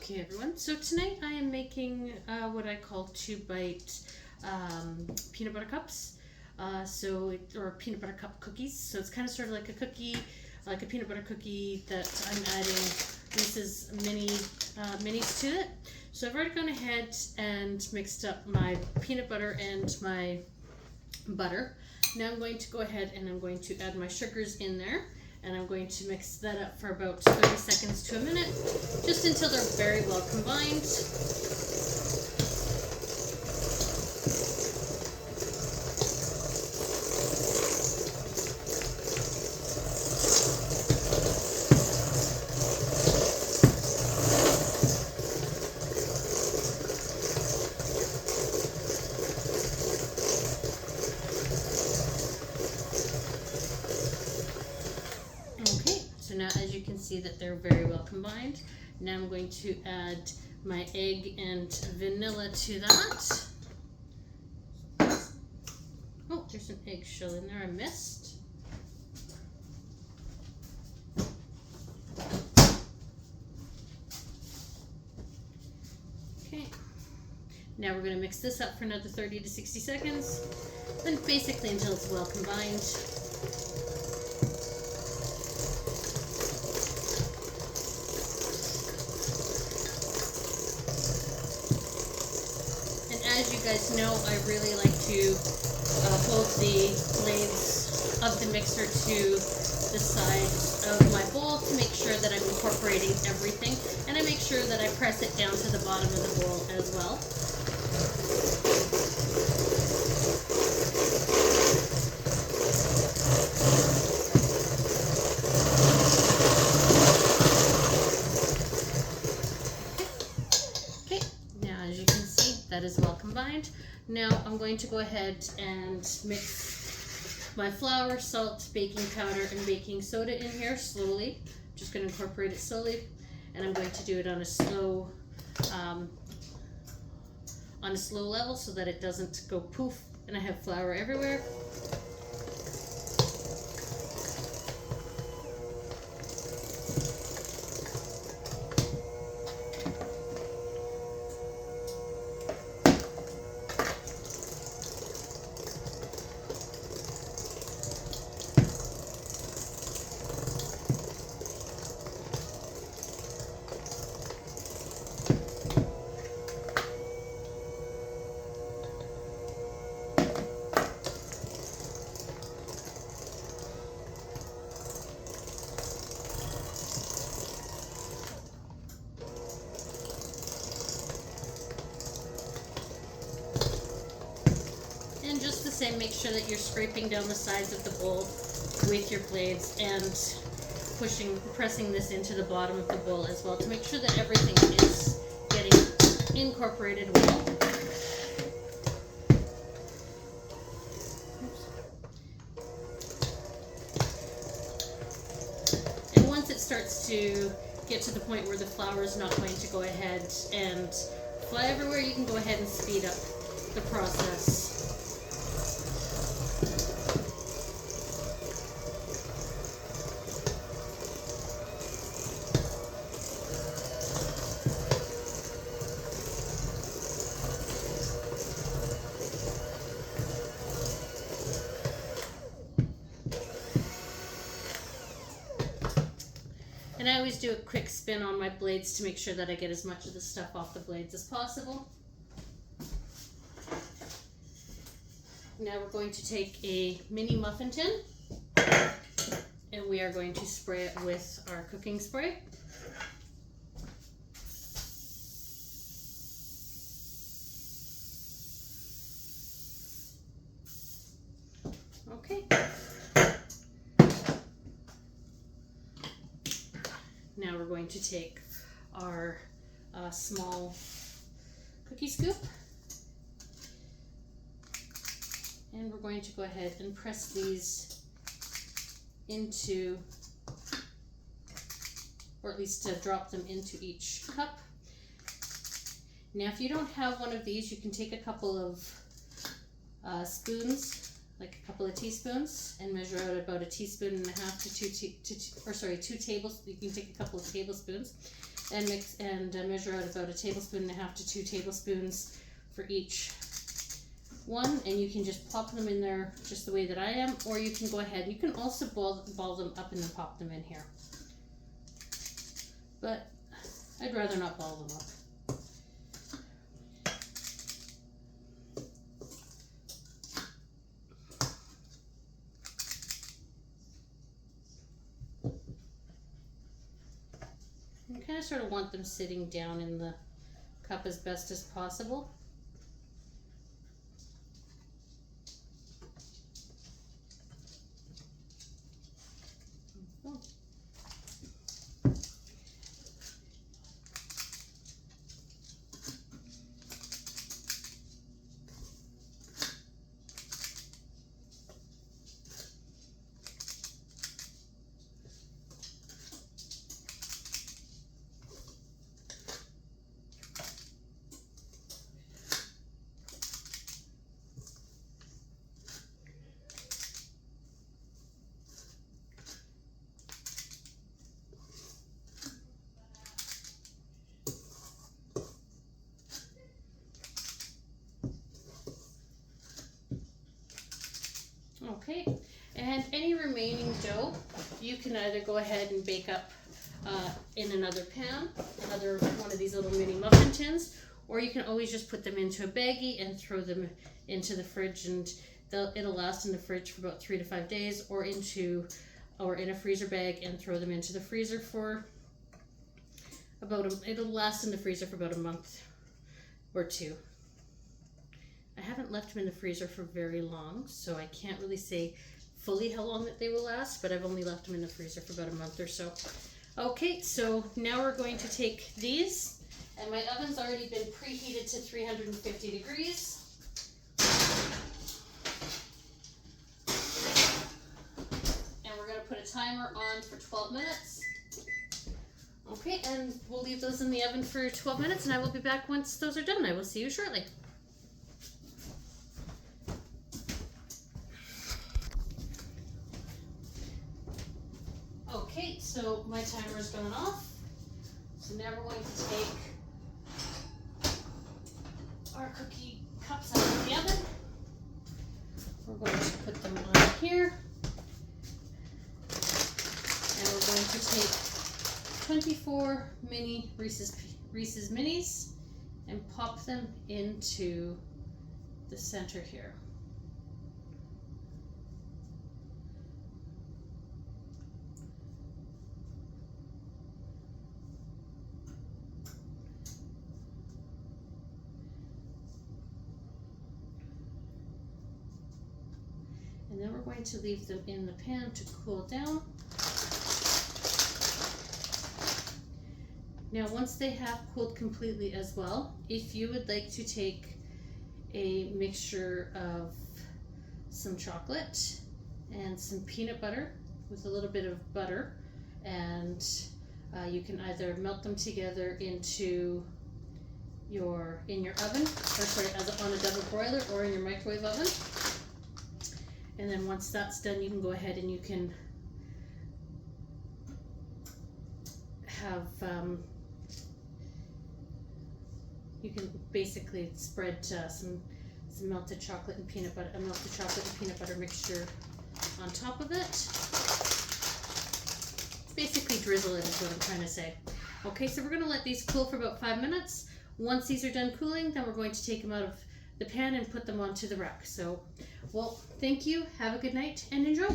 Okay everyone, so tonight I am making what I call 2-bite peanut butter cups, or peanut butter cup cookies. So it's kind of sort of like a cookie, like a peanut butter cookie that I'm adding Reese's minis to it. So I've already gone ahead and mixed up my peanut butter and my butter. Now I'm going to go ahead and I'm going to add my sugars in there. And I'm going to mix that up for about 30 seconds to a minute, just until they're very well combined. So now as you can see that they're very well combined, now I'm going to add my egg and vanilla to that. Oh, there's an eggshell in there I missed. Okay, now we're going to mix this up for another 30 to 60 seconds, then basically until it's well combined. As you guys know, I really like to hold the blades of the mixer to the side of my bowl to make sure that I'm incorporating everything, and I make sure that I press it down to the bottom of the bowl as well. That is well combined. Now I'm going to go ahead and mix my flour, salt, baking powder, and baking soda in here slowly. Just going to incorporate it slowly, and I'm going to do it on a slow level so that it doesn't go poof and I have flour everywhere. And just the same, make sure that you're scraping down the sides of the bowl with your blades and pressing this into the bottom of the bowl as well to make sure that everything is getting incorporated well. And once it starts to get to the point where the flour is not going to go ahead and fly everywhere, you can go ahead and speed up the process. And I always do a quick spin on my blades to make sure that I get as much of the stuff off the blades as possible. Now we're going to take a mini muffin tin and we are going to spray it with our cooking spray. Okay. Now we're going to take our small cookie scoop and we're going to go ahead and press these into, or at least drop them into each cup. Now if you don't have one of these, you can take a couple of spoons like a couple of teaspoons, and measure out about 1.5 teaspoons to 2 tablespoons. You can take a couple of tablespoons and mix and measure out about 1.5 tablespoons to 2 tablespoons for each one, and you can just pop them in there just the way that I am, or you can go ahead and you can also ball them up and then pop them in here, but I'd rather not ball them up. You kind of sort of want them sitting down in the cup as best as possible. Okay, and any remaining dough, you can either go ahead and bake up in another pan, another one of these little mini muffin tins, or you can always just put them into a baggie and throw them into the fridge, and it'll last in the fridge for about 3 to 5 days, or in a freezer bag and throw them into the freezer for it'll last in the freezer for about a month or 2. I haven't left them in the freezer for very long, so I can't really say fully how long that they will last, but I've only left them in the freezer for about a month or so. Okay, so now we're going to take these, and my oven's already been preheated to 350 degrees. And we're going to put a timer on for 12 minutes. Okay, and we'll leave those in the oven for 12 minutes, and I will be back once those are done. I will see you shortly. Okay, so my timer's gone off. So now we're going to take our cookie cups out of the oven. We're going to put them on here. And we're going to take 24 mini Reese's Minis and pop them into the center here. And then we're going to leave them in the pan to cool down. Now, once they have cooled completely as well, if you would like to take a mixture of some chocolate and some peanut butter with a little bit of butter, and you can either melt them together into in your oven, or sorry, on a double broiler or in your microwave oven. And then once that's done, you can go ahead and you can have you can basically spread some melted chocolate and peanut butter, a melted chocolate and peanut butter mixture on top of it. Basically drizzle it is what I'm trying to say. Okay, so we're going to let these cool for about 5 minutes. Once these are done cooling, then we're going to take them out of the pan and put them onto the rack. So, well, thank you, have a good night, and enjoy.